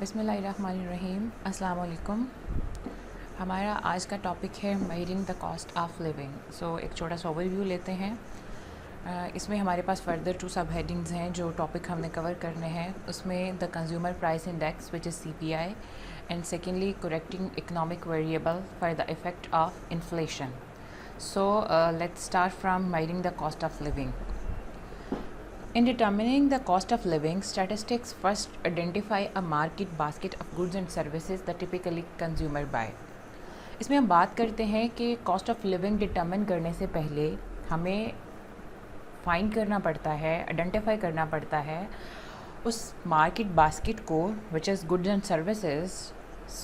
बिस्मिल्लाहिर्रहमानिर्रहीम, अस्सलाम वालेकुम। हमारा आज का टॉपिक है measuring the cost of living. एक छोटा सा ओवरव्यू लेते हैं। इसमें हमारे पास फर्दर 2 सब हेडिंग्स हैं जो टॉपिक हमने कवर करने हैं। उसमें the consumer price index which is CPI and secondly correcting economic variable for the effect of inflation. Let's start from measuring the cost of living. In determining the cost of living, statistics first identify a market basket of goods and services that typically consumer buy. इसमें हम बात करते हैं कि cost of living determine करने से पहले हमें फाइंड करना पड़ता है, आइडेंटिफाई करना पड़ता है उस मार्केट बास्केट को which is goods and services,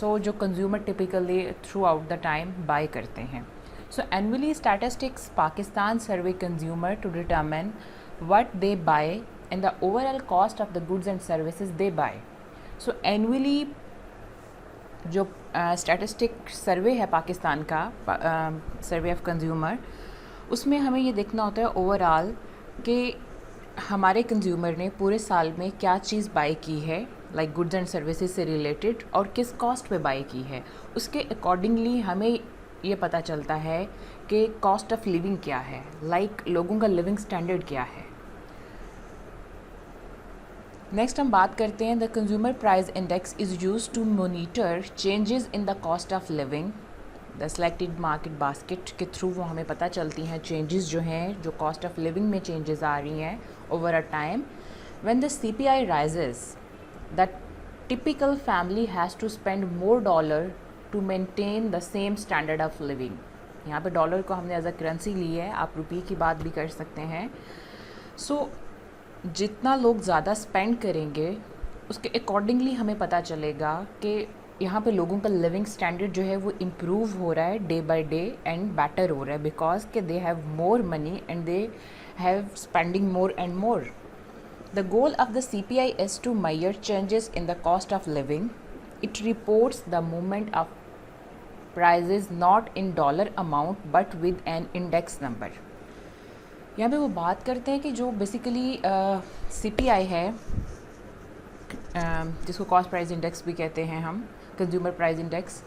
जो consumer typically throughout the time buy करते हैं. Annually statistics Pakistan survey consumer to determine what they buy and the overall cost of the goods and services they buy. Annually जो statistic सर्वे है पाकिस्तान का, survey of consumer, उसमें हमें ये देखना होता है ओवरऑल कि हमारे कंज्यूमर ने पूरे साल में क्या चीज़ बाय की है, लाइक गुड्स एंड सर्विसेज से रिलेटेड, और किस कॉस्ट पे बाय की है. उसके अकॉर्डिंगली हमें ये पता चलता है कि कॉस्ट ऑफ लिविंग क्या है, लाइक लोगों का लिविंग स्टैंडर्ड क्या है. नेक्स्ट हम बात करते हैं the consumer price index is used to monitor changes in the cost of living. The selected market basket के थ्रू वो हमें पता चलती हैं चेंजेस जो हैं, जो कॉस्ट ऑफ लिविंग में चेंजेस आ रही हैं over a time. When the CPI rises, the typical family has to spend more dollar to maintain the same standard of living. यहाँ पे डॉलर को हमने एज अ करेंसी ली है, आप रुपये की बात भी कर सकते हैं. जितना लोग ज़्यादा स्पेंड करेंगे उसके अकॉर्डिंगली हमें पता चलेगा कि यहाँ पे लोगों का लिविंग स्टैंडर्ड जो है वो इम्प्रूव हो रहा है day by day and better हो रहा है, बिकॉज के they have more money and they have spending more and more. The goal of the CPI is to measure changes in the cost of living. It reports the movement of prices not in dollar amount but with an index number. यहाँ पे वो बात करते हैं कि जो basically CPI है, जिसको कॉस्ट प्राइस इंडेक्स भी कहते हैं हम, कंज्यूमर प्राइस इंडेक्स,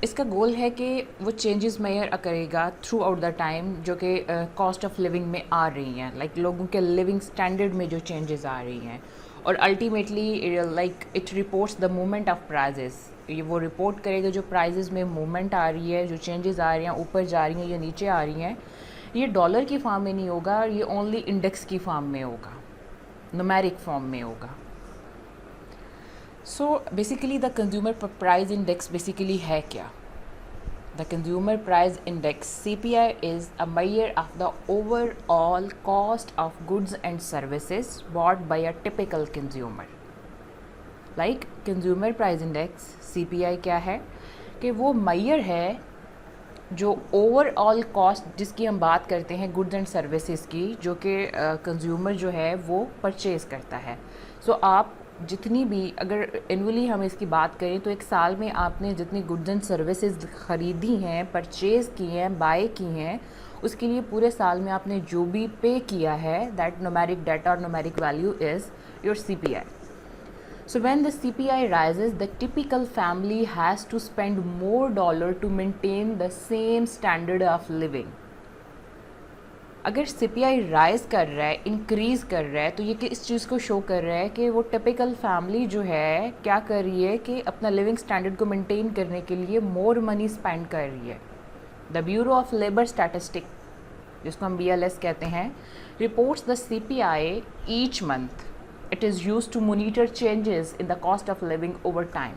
इसका गोल है कि वो चेंजेस मेजर करेगा थ्रू आउट द टाइम जो कि कॉस्ट ऑफ लिविंग में आ रही हैं, लाइक लोगों के लिविंग स्टैंडर्ड में जो चेंजेस आ रही हैं. और ultimately like it reports the movement of prices. ये वो रिपोर्ट करेगा जो प्राइजेस में मूवमेंट आ रही है, जो चेंजेस आ रही हैं, ऊपर जा रही हैं या नीचे आ रही हैं. ये डॉलर की फॉर्म में नहीं होगा, ये ओनली इंडेक्स की फॉर्म में होगा, न्यूमेरिक फॉर्म में होगा. Basically the consumer price index basically है क्या? The consumer price index CPI is a measure of the overall cost of goods and services bought by a typical consumer. Like consumer price index CPI क्या है कि वो measure है जो overall cost जिसकी हम बात करते हैं गुड्स एंड सर्विसेज की, जो कि कंज्यूमर जो है वो परचेज़ करता है. आप जितनी भी, अगर एनुअली हम इसकी बात करें तो एक साल में आपने जितनी गुड्स एंड सर्विसेज ख़रीदी हैं, परचेज़ की हैं, बाय की हैं, उसके लिए पूरे साल में आपने जो भी पे किया है, दैट न्यूमेरिक डाटा और numeric value is your CPI. When the CPI rises, the typical family has to spend more dollar to maintain the same standard of living. अगर CPI राइज कर रहा है, इंक्रीज़ कर रहा है, तो ये किस चीज़ को शो कर रहा है कि वो टिपिकल फैमिली जो है क्या कर रही है कि अपना लिविंग स्टैंडर्ड को मेंटेन करने के लिए मोर मनी स्पेंड कर रही है. The bureau of labour statistic, जिसको हम BLS कहते हैं, reports the CPI each month. It is used to monitor changes in the cost of living over time.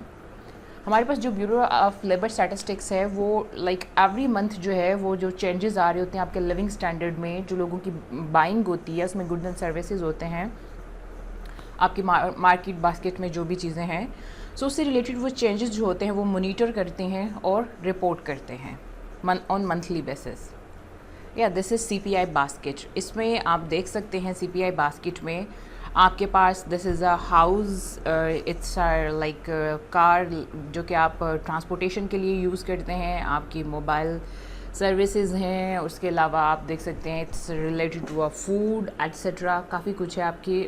हमारे पास जो ब्यूरो ऑफ लेबर स्टैटिस्टिक्स है वो लाइक एवरी मंथ जो है वो जो चेंजेस आ रहे होते हैं आपके लिविंग स्टैंडर्ड में, जो लोगों की बाइंग होती है, उसमें गुड्स एंड सर्विसेज होते हैं, आपकी मार्केट बास्केट में जो भी चीज़ें हैं, उससे रिलेटेड वो चेंजेस जो होते हैं वो मॉनिटर करते हैं और रिपोर्ट करते हैं on monthly basis. This is CPI basket. इसमें आप देख सकते हैं CPI बास्केट में आपके पास this is a house, it's like car जो कि आप ट्रांसपोर्टेशन के लिए यूज़ करते हैं, आपकी मोबाइल सर्विसेज हैं, उसके अलावा आप देख सकते हैं it's related to food etcetera, काफ़ी कुछ है आपकी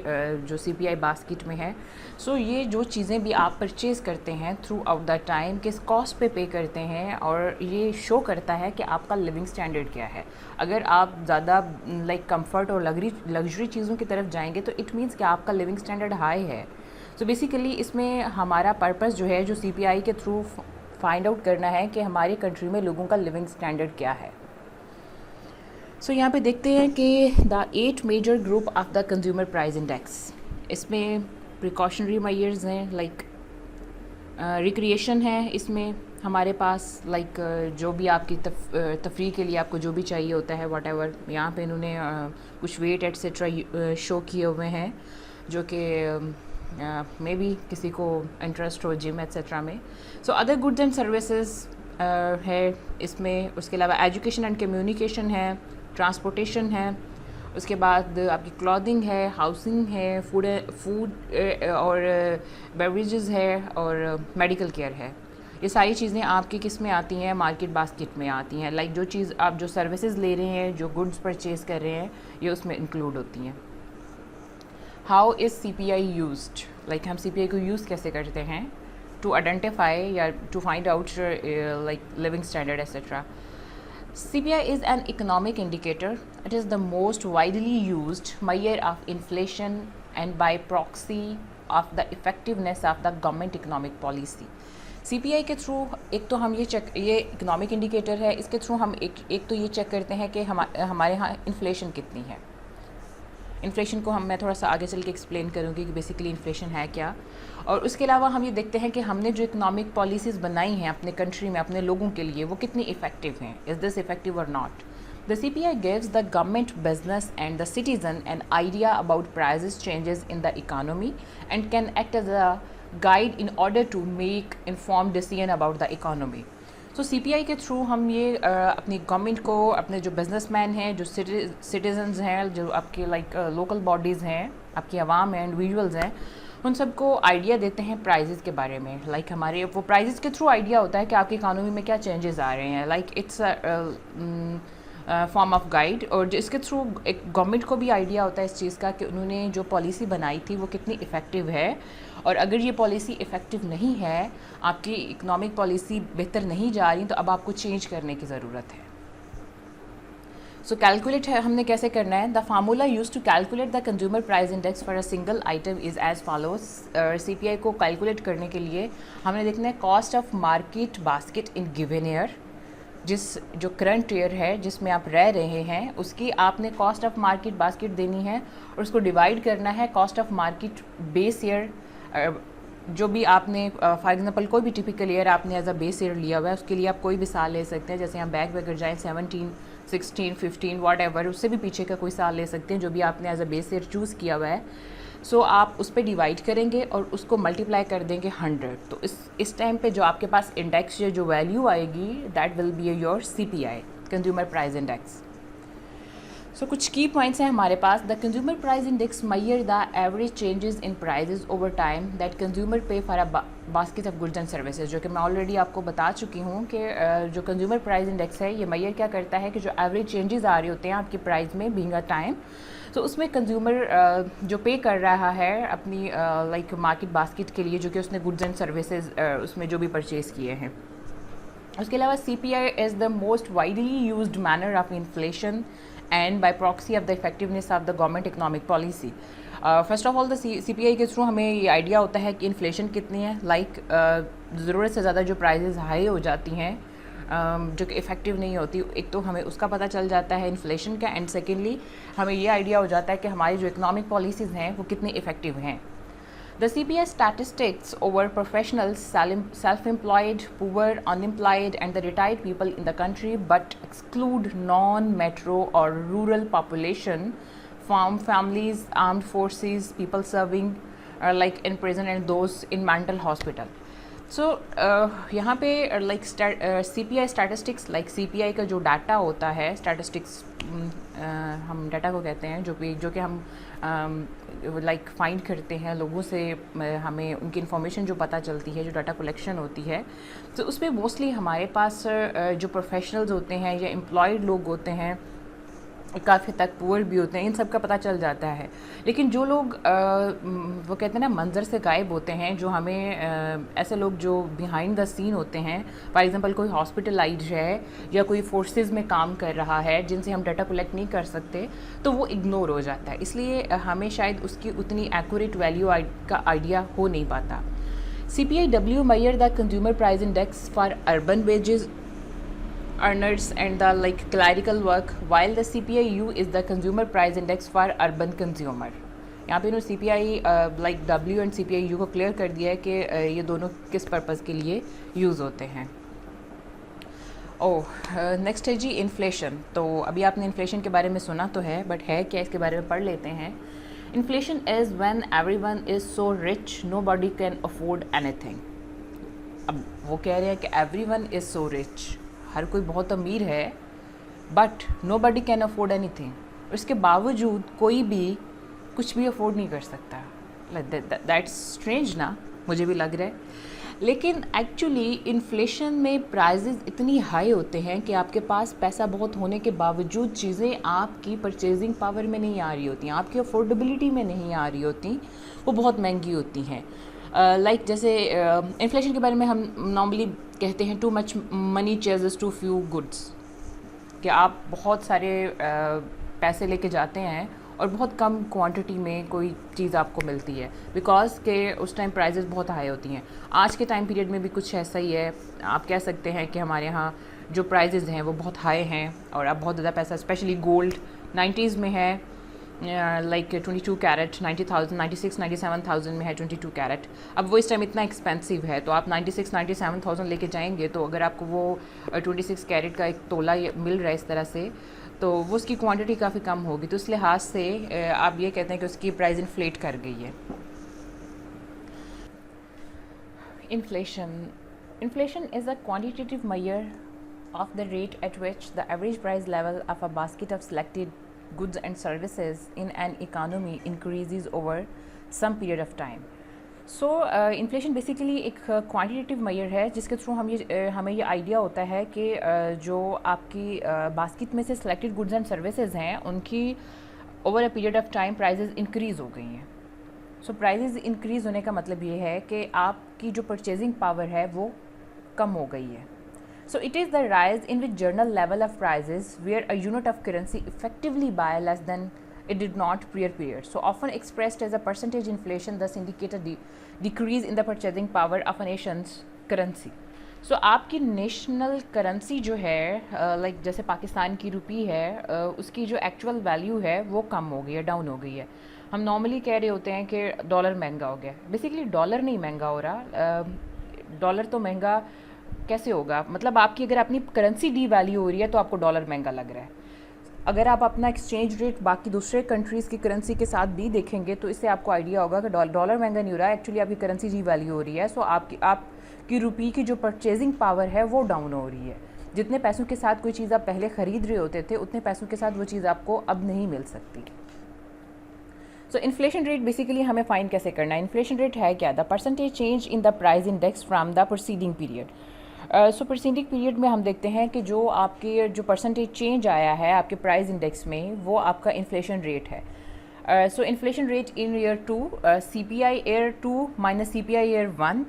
जो CPI बास्केट में है। सो ये जो चीज़ें भी आप परचेज़ करते हैं थ्रू आउट द टाइम, किस कॉस्ट पे करते हैं, और ये शो करता है कि आपका लिविंग स्टैंडर्ड क्या है। अगर आप ज़्यादा लाइक कंफर्ट और लग्जरी चीज़ों की तरफ जाएंगे तो इट मीन्स कि आपका लिविंग स्टैंडर्ड हाई है। सो बेसिकली इसमें हमारा पर्पस जो है, जो CPI के थ्रू फाइंड आउट करना है कि हमारी कंट्री में लोगों का लिविंग स्टैंडर्ड क्या है। सो यहाँ पे देखते हैं कि the 8 major group of the consumer price index, इसमें प्रिकॉशनरी मेजर्स हैं, लाइक रिक्रिएशन है, इसमें हमारे पास लाइक जो भी आपकी तफरी के लिए आपको जो भी चाहिए होता है वट एवर, यहाँ पर इन्होंने कुछ वेट एट्सेट्रा शो किए हुए हैं जो कि मे बी किसी को इंटरेस्ट हो जिम एट्सेट्रा में। So other goods and services है इसमें, उसके अलावा एजुकेशन एंड कम्युनिकेशन है, ट्रांसपोर्टेशन है, उसके बाद आपकी क्लॉथिंग है, हाउसिंग है, फूड और बेवरेजेस है, और मेडिकल केयर है। ये सारी चीज़ें आपकी किस में आती हैं, मार्केट बास्केट में आती हैं। लाइक जो चीज़ आप जो सर्विसेज ले रहे हैं, जो गुड्स परचेज़ कर रहे हैं, ये उसमें इंक्लूड होती हैं। How is CPI used, like हम CPI को यूज़ कैसे करते हैं टू आइडेंटिफाई या to find out like living standard etcetera. CPI is an economic indicator. It is the most widely used measure of inflation and by proxy of the effectiveness of the government economic policy. CPI के through एक तो हम ये economic indicator है, इसके through हम एक तो ये चेक करते हैं कि हमारे यहाँ इन्फ्लेशन कितनी है। इन्फ्लेशन को मैं थोड़ा सा आगे चल के एक्सप्लेन करूँगी कि बेसिकली इन्फ्लेशन है क्या। और उसके अलावा हम ये देखते हैं कि हमने जो इकोनॉमिक पॉलिसीज़ बनाई हैं अपने कंट्री में अपने लोगों के लिए, वो कितनी इफ़ेक्टिव हैं, इज़ दिस इफ़ेक्टिव और not. The CPI gives the government, business and the citizen an idea about prices changes in the economy and can act as a guide in order to make informed decision about the economy. So CPI के through हम ये अपनी government को, अपने जो businessman हैं, जो citizens हैं, जो आपके लाइक लोकल बॉडीज़ हैं, आपकी आवाम हैं, इंडिविजुअल्स हैं, उन सबको आइडिया देते हैं प्राइजेज़ के बारे में। लाइक हमारे वो प्राइजेज़ के थ्रू आइडिया होता है कि आपकी इकानमी में क्या चेंजेस आ रहे हैं। Like it's form of guide, और जिसके थ्रू एक गवर्नमेंट को भी आइडिया होता है इस चीज़ का कि उन्होंने जो पॉलिसी बनाई थी वो कितनी इफ़ेक्टिव है, और अगर ये पॉलिसी इफ़ेक्टिव नहीं है, आपकी इकोनॉमिक पॉलिसी बेहतर नहीं जा रही, तो अब आपको चेंज करने की ज़रूरत है। सो कैलकुलेट है हमने कैसे करना है। The formula use to calculate the consumer price index for a single item is as follows. CPI को कैलकुलेट करने के लिए हमने देखना है cost of market basket in given year, जो करंट ईयर है जिसमें आप रह रहे हैं, उसकी आपने कॉस्ट ऑफ मार्केट बास्केट देनी है, और उसको डिवाइड करना है cost of market base year, जो भी आपने फॉर एग्जांपल कोई भी टिपिकल ईयर आपने एज अ बेस ईयर लिया हुआ है, उसके लिए आप कोई भी साल ले सकते हैं। जैसे हम बैक अगर जाएँ 17, 16, 15 वॉट एवर, उससे भी पीछे का कोई साल ले सकते हैं जो भी आपने as a base year choose किया हुआ है। सो आप उस पर डिवाइड करेंगे और उसको मल्टीप्लाई कर देंगे 100। तो इस टाइम पे जो आपके पास इंडेक्स या जो वैल्यू आएगी, that will be your CPI, consumer price index. So कुछ की पॉइंट्स हैं हमारे पास। The consumer price index measure the average changes in prices over time that consumer pay for a basket of goods and services, जो कि मैं already आपको बता चुकी हूँ कि जो कंज्यूमर प्राइस इंडेक्स है ये मेजर क्या करता है कि जो एवरेज चेंजेस आ रहे होते हैं आपकी प्राइस में बीइंग अ टाइम, तो उसमें कंज्यूमर जो पे कर रहा है अपनी लाइक मार्केट बास्केट के लिए, जो कि उसने गुड्स एंड सर्विसेज उसमें जो भी परचेज़ किए हैं। उसके अलावा CPI is the most widely used manner of inflation and bye proxy of the effectiveness of the government economic policy. First of all the CPI के थ्रू हमें ये आइडिया होता है कि इन्फ्लेशन कितनी है। लाइक ज़रूरत से ज़्यादा जो प्राइजेज़ हाई हो जाती हैं, जो कि इफ़ेक्टिव नहीं होती, एक तो हमें उसका पता चल जाता है इन्फ्लेशन का, एंड सेकेंडली हमें ये आइडिया हो जाता है कि हमारी जो इकोनॉमिक पॉलिसीज़ हैं वो कितनी इफ़ेक्टिव हैं। The CPI statistics over professionals, self-employed, poor, unemployed and the retired people in the country, but exclude non-metro or rural population, farm families, armed forces, people serving like in prison and those in mental hospital. सो यहाँ पे like CPI statistics, like CPI का जो data होता है, statistics हम data को कहते हैं, जो कि हम लाइक फाइंड करते हैं लोगों से, हमें उनकी इन्फॉर्मेशन जो पता चलती है, जो डाटा कलेक्शन होती है, तो उसमें मोस्टली हमारे पास जो प्रोफेशनल्स होते हैं या एम्प्लॉयड लोग होते हैं, काफ़ी तक पुअर भी होते हैं, इन सब का पता चल जाता है। लेकिन जो लोग वो कहते हैं ना मंजर से गायब होते हैं, जो हमें ऐसे लोग जो बिहाइंड द सीन होते हैं, फॉर एग्जांपल कोई हॉस्पिटलाइज है या कोई फोर्सेस में काम कर रहा है जिनसे हम डाटा कलेक्ट नहीं कर सकते, तो वो इग्नोर हो जाता है। इसलिए हमें शायद उसकी उतनी एक्यूरेट वैल्यू का आइडिया हो नहीं पाता। CPIW measure the consumer price index for urban wages earners and the like clerical work, while the CPIU is the consumer price index for urban consumer. यहाँ पे इन्होंने CPI like W and CPIU को clear कर दिया है कि ये दोनों किस पर्पज़ के लिए यूज़ होते हैं। नेक्स्ट है जी इन्फ्लेशन। तो अभी आपने इन्फ्लेशन के बारे में सुना तो है, बट है क्या, इसके बारे में पढ़ लेते हैं। Inflation is when everyone is so rich nobody can afford anything. अब वो कह रहे हैं कि एवरीवन इज़ सो रिच, हर कोई बहुत अमीर है, but nobody can afford anything, उसके बावजूद कोई भी कुछ भी अफोर्ड नहीं कर सकता। दैट्स स्ट्रेंज ना, मुझे भी लग रहा है। लेकिन एक्चुअली इन्फ्लेशन में प्राइजेज़ इतनी हाई होते हैं कि आपके पास पैसा बहुत होने के बावजूद चीज़ें आपकी परचेजिंग पावर में नहीं आ रही होती, आपकी अफोर्डेबिलिटी में नहीं आ रही होती, वो बहुत महंगी होती हैं। लाइक जैसे इन्फ्लेशन के बारे में हम नॉर्मली कहते हैं too much money chases too few goods, कि आप बहुत सारे पैसे लेके जाते हैं और बहुत कम क्वांटिटी में कोई चीज़ आपको मिलती है, बिकॉज के उस टाइम प्राइजेस बहुत हाई होती हैं। आज के टाइम पीरियड में भी कुछ ऐसा ही है। आप कह सकते हैं कि हमारे यहाँ जो प्राइजेस हैं वो बहुत हाई हैं, और अब बहुत ज़्यादा पैसा, स्पेशली गोल्ड 90s में है, लाइक 22 कैरेट 90,000, 96, 97,000 में है 22 कैरेट। अब वो इस टाइम इतना एक्सपेंसिव है, तो आप 96, 97,000 लेके जाएंगे, तो अगर आपको वो 26 कैरेट का एक तोला मिल रहा है इस तरह से, तो वो उसकी क्वांटिटी काफ़ी कम होगी। तो इस लिहाज से आप ये कहते हैं कि उसकी प्राइस इन्फ्लेट कर गई है। Inflation is a quantitative measure of the rate at which the average price level of a basket of selected goods and services in an economy increases over some period of time. So inflation basically एक quantitative major है जिसके through हमें ये idea होता है कि जो आपकी बास्केट में से सेलेक्टेड गुड्स एंड सर्विसेज हैं उनकी over a period of time prices increase हो गई हैं। सो प्राइजेज़ इंक्रीज़ होने का मतलब ये है कि आपकी जो परचेजिंग पावर है वो कम हो गई है। So it is the rise in which journal level of prices where a unit of currency effectively buy less than it did not prior period. So often expressed as a percentage inflation, thus indicate a decrease in the purchasing power of a nation's currency. So आपकी national currency जो है like जैसे पाकिस्तान की रुपी है, उसकी जो actual value है वो कम हो गई है, डाउन हो गई है। हम नॉर्मली कह रहे होते हैं कि डॉलर महंगा हो गया, बेसिकली डॉलर नहीं महंगा हो रहा। डॉलर तो महंगा कैसे होगा, मतलब आपकी अगर अपनी करेंसी डी वैल्यू हो रही है तो आपको डॉलर महंगा लग रहा है। अगर आप अपना एक्सचेंज रेट बाकी दूसरे कंट्रीज़ की करेंसी के साथ भी देखेंगे तो इससे आपको आइडिया होगा कि डॉलर महंगा नहीं हो रहा है, एक्चुअली आपकी करेंसी डी वैल्यू हो रही है। सो आपकी रुपये की जो परचेजिंग पावर है वो डाउन हो रही है। जितने पैसों के साथ कोई चीज़ आप पहले ख़रीद रहे होते थे उतने पैसों के साथ वो चीज़ आपको अब नहीं मिल सकती। सो इन्फ्लेशन रेट बेसिकली हमें फाइंड कैसे करना है। इन्फ्लेशन रेट है क्या? The percentage change in the price index from the proceeding period. So proceeding period में हम देखते हैं कि जो आपके जो परसेंटेज चेंज आया है आपके प्राइस इंडेक्स में वो आपका इन्फ्लेशन रेट है। सो inflation rate in year 2, CPI year 2 minus CPI year 1।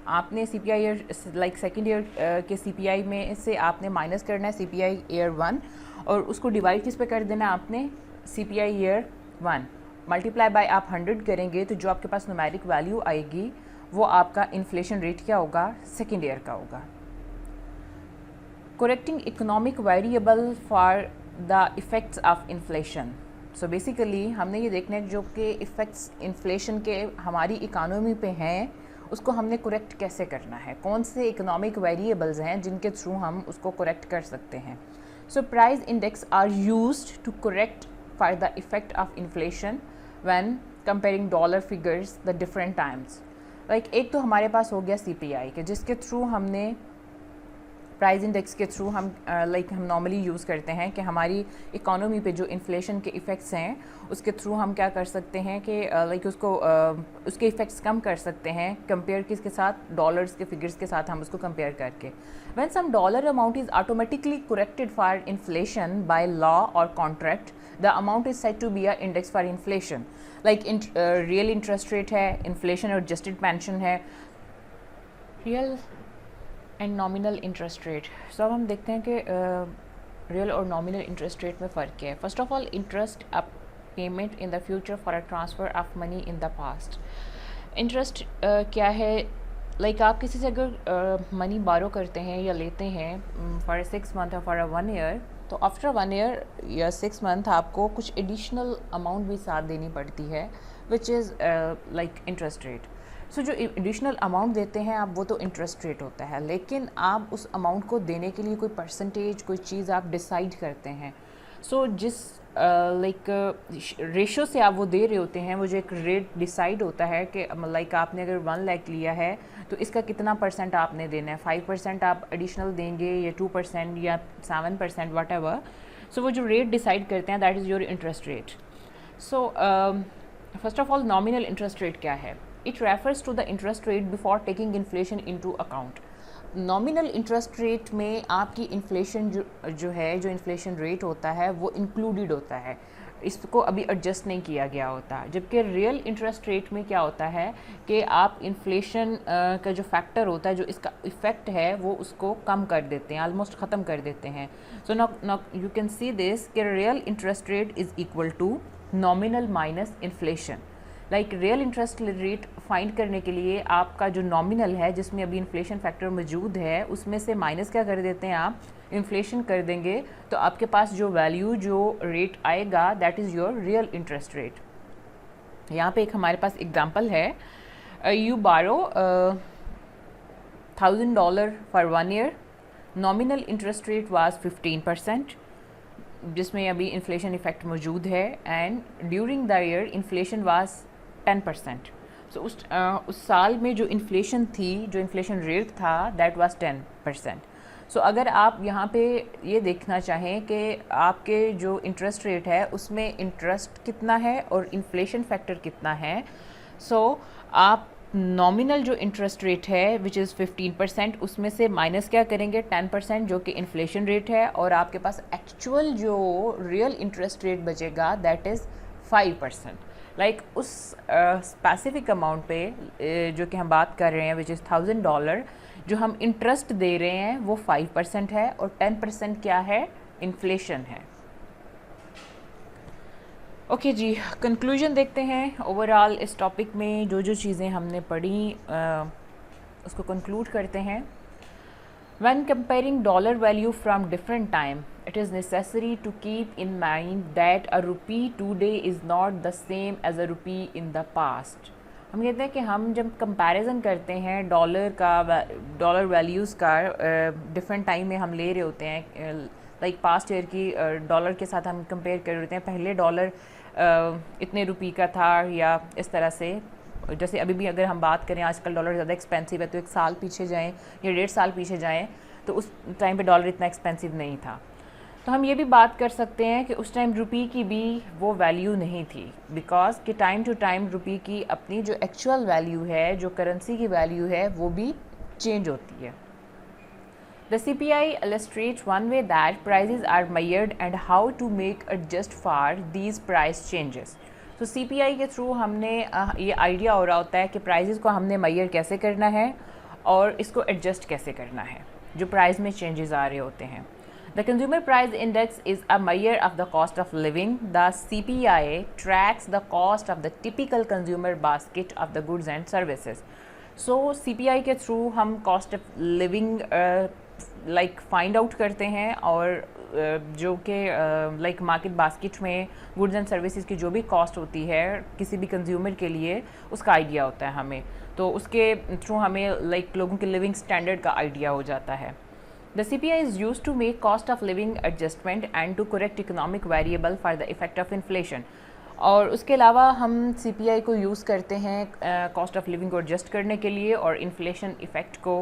आपने CPI year like second year के CPI में से आपने माइनस करना है CPI ईयर 1, और उसको डिवाइड किस पे कर देना है आपने, CPI ईयर 1 मल्टीप्लाई बाय आप 100 करेंगे, तो जो आपके पास न्यूमेरिक वैल्यू आएगी वो आपका इन्फ्लेशन रेट क्या होगा, सेकेंड ईयर का होगा। Correcting economic variable for the effects of inflation. So basically हमने ये देखना है जो कि इफ़ेक्ट्स इन्फ्लेशन के हमारी इकानमी पे हैं उसको हमने करेक्ट कैसे करना है, कौन से इकोनॉमिक वेरिएबल्स हैं जिनके थ्रू हम उसको करेक्ट कर सकते हैं। So price index are used to correct for the effect of inflation when comparing dollar figures the different times. एक तो हमारे पास हो गया CPI के जिसके थ्रू हमने प्राइस इंडेक्स के थ्रू हम हम नॉर्मली यूज़ करते हैं कि हमारी इकोनॉमी पे जो इन्फ्लेशन के इफ़ेक्ट्स हैं उसके थ्रू हम क्या कर सकते हैं कि उसके इफ़ेक्ट्स कम कर सकते हैं कंपेयर किसके साथ, डॉलर्स के फिगर्स के साथ हम उसको कंपेयर करके. When some dollar amount is automatically corrected for inflation by law और contract, the amount is said to be a index for inflation. Real interest rate है, इन्फ्लेशन एडजस्टेड पेंशन है, real and nominal interest rate. So अब हम देखते हैं कि real और nominal interest rate में फ़र्क क्या है. First of all, interest a payment in the future for a transfer of money in the past. Interest क्या है, आप किसी से अगर मनी बारो करते हैं या लेते हैं फॉर 6 मंथ और फॉर 1 ईयर, तो आफ्टर 1 ईयर या 6 मंथ आपको कुछ एडिशनल अमाउंट भी साथ देनी पड़ती है विच इज़ इंटरेस्ट रेट. सो जो एडिशनल अमाउंट देते हैं आप, वो तो इंटरेस्ट रेट होता है, लेकिन आप उस अमाउंट को देने के लिए कोई परसेंटेज, कोई चीज़ आप डिसाइड करते हैं. सो जिस रेशो से आप वो दे रहे होते हैं, वो जो एक रेट डिसाइड होता है कि आपने अगर 1 लाख लिया है तो इसका कितना परसेंट आपने देना है, 5% आप एडिशनल देंगे या 2% या 7%, वट एवर. सो वो जो रेट डिसाइड करते हैं that is your interest rate. So first of all, nominal interest rate क्या है? It refers to the interest rate before taking inflation into account. Nominal interest rate में आपकी इन्फ्लेशन जो inflation rate होता है वो इंक्लूडेड होता है, इसको अभी एडजस्ट नहीं किया गया होता. जबकि रियल इंटरेस्ट रेट में क्या होता है कि आप इन्फ्लेशन का जो फैक्टर होता है, जो इसका इफ़ेक्ट है, वो उसको कम कर देते हैं, ऑलमोस्ट ख़त्म कर देते हैं. So now you can see this कि real interest rate is equal to nominal minus inflation. Real interest rate find करने के लिए आपका जो नॉमिनल है, जिसमें अभी इन्फ्लेशन फैक्टर मौजूद है, उसमें से माइनस क्या कर देते हैं आप, इन्फ्लेशन कर देंगे, तो आपके पास जो वैल्यू, जो रेट आएगा, that is your real interest rate. यहाँ पे एक हमारे पास एग्जांपल है. यू बारो $1,000 for 1 year, nominal interest rate was 15%, जिसमें अभी इन्फ्लेशन इफ़ेक्ट मौजूद है, and during the year inflation was 10%. सो उस साल में जो इन्फ्लेशन थी, जो इन्फ्लेशन रेट था, दैट वाज 10%. सो अगर आप यहाँ पे ये देखना चाहें कि आपके जो इंटरेस्ट रेट है उसमें इंटरेस्ट कितना है और इन्फ्लेशन फैक्टर कितना है, सो आप नॉमिनल जो इंटरेस्ट रेट है विच इज़ 15%, उसमें से माइनस क्या करेंगे, 10% जो कि इन्फ्लेशन रेट है, और आपके पास एक्चुअल जो रियल इंटरेस्ट रेट बचेगा दैट इज़ 5%. उस स्पेसिफिक अमाउंट पे जो कि हम बात कर रहे हैं विच इज़ $1,000, जो हम इंटरेस्ट दे रहे हैं वो 5% है, और 10% क्या है, इन्फ्लेशन है. ओके जी, कंक्लूजन देखते हैं. ओवरऑल इस टॉपिक में जो जो चीज़ें हमने पढ़ी उसको कंक्लूड करते हैं. When comparing dollar value from different time, it is necessary to keep in mind that a rupee today is not the same as a rupee in the past. हम कहते हैं कि हम जब कंपैरिजन करते हैं डॉलर वैल्यूज़ का different time में हम ले रहे होते हैं, पास्ट ईयर की डॉलर के साथ हम कंपेयर कर रहे होते हैं. पहले डॉलर इतने रुपये का था, या इस तरह से. जैसे अभी भी अगर हम बात करें, आजकल डॉलर ज़्यादा एक्सपेंसिव है, तो 1 साल पीछे जाएं या 1.5 साल पीछे जाएं तो उस टाइम पे डॉलर इतना एक्सपेंसिव नहीं था. तो हम ये भी बात कर सकते हैं कि उस टाइम रुपये की भी वो वैल्यू नहीं थी, बिकॉज कि टाइम टू टाइम रुपये की अपनी जो एक्चुअल वैल्यू है, जो करेंसी की वैल्यू है, वो भी चेंज होती है. The CPI illustrates one way that prices are measured and how to make adjust for these price changes. तो CPI के थ्रू हमने ये आइडिया हो रहा होता है कि प्राइसेस को हमने मेजर कैसे करना है और इसको एडजस्ट कैसे करना है जो प्राइस में चेंजेस आ रहे होते हैं. The Consumer Price Index is a measure of the cost of living. The CPI tracks the cost of the typical consumer basket of the goods and services. So CPI के through हम cost of living find out करते हैं, और जो कि market basket में goods and services की जो भी कॉस्ट होती है किसी भी कंज्यूमर के लिए, उसका आइडिया होता है हमें. तो उसके थ्रू हमें लोगों के लिविंग स्टैंडर्ड का आइडिया हो जाता है. The CPI is used to make cost of living adjustment and to correct economic variable for the effect of inflation. और उसके अलावा हम CPI को यूज़ करते हैं कॉस्ट ऑफ लिविंग को एडजस्ट करने के लिए और इन्फ्लेशन इफ़ेक्ट को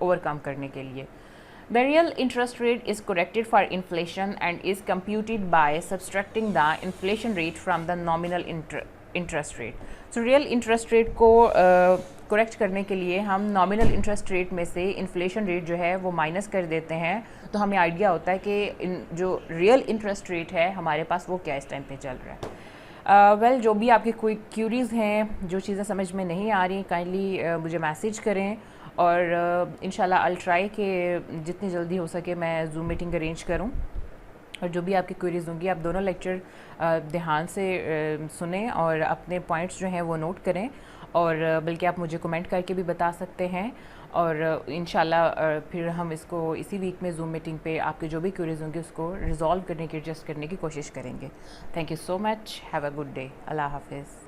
ओवरकम करने के लिए. The real interest rate is corrected for inflation and is computed by subtracting the inflation rate from the nominal interest rate. So real interest rate को correct करने के लिए हम nominal interest rate में से inflation rate जो है वो minus कर देते हैं, तो हमें idea होता है कि जो real interest rate है हमारे पास वो क्या इस टाइम पे चल रहा है. वेल जो भी आपकी कोई क्यूरीज़ हैं, जो चीज़ें समझ में नहीं आ रही, काइंडली मुझे मैसेज करें और इंशाल्लाह आई ट्राई कि जितनी जल्दी हो सके मैं ज़ूम मीटिंग अरेंज करूं. और जो भी आपकी क्वेरीज होंगी आप दोनों लेक्चर ध्यान से सुनें और अपने पॉइंट्स जो हैं वो नोट करें, और बल्कि आप मुझे कमेंट करके भी बता सकते हैं, और इंशाल्लाह फिर हम इसको इसी वीक में ज़ूम मीटिंग पे आपके जो भी क्वेरीज होंगी उसको रिजॉल्व करने की, एडजस्ट करने की कोशिश करेंगे. Thank you so much. Have a good day. अल्लाह हाफिज़.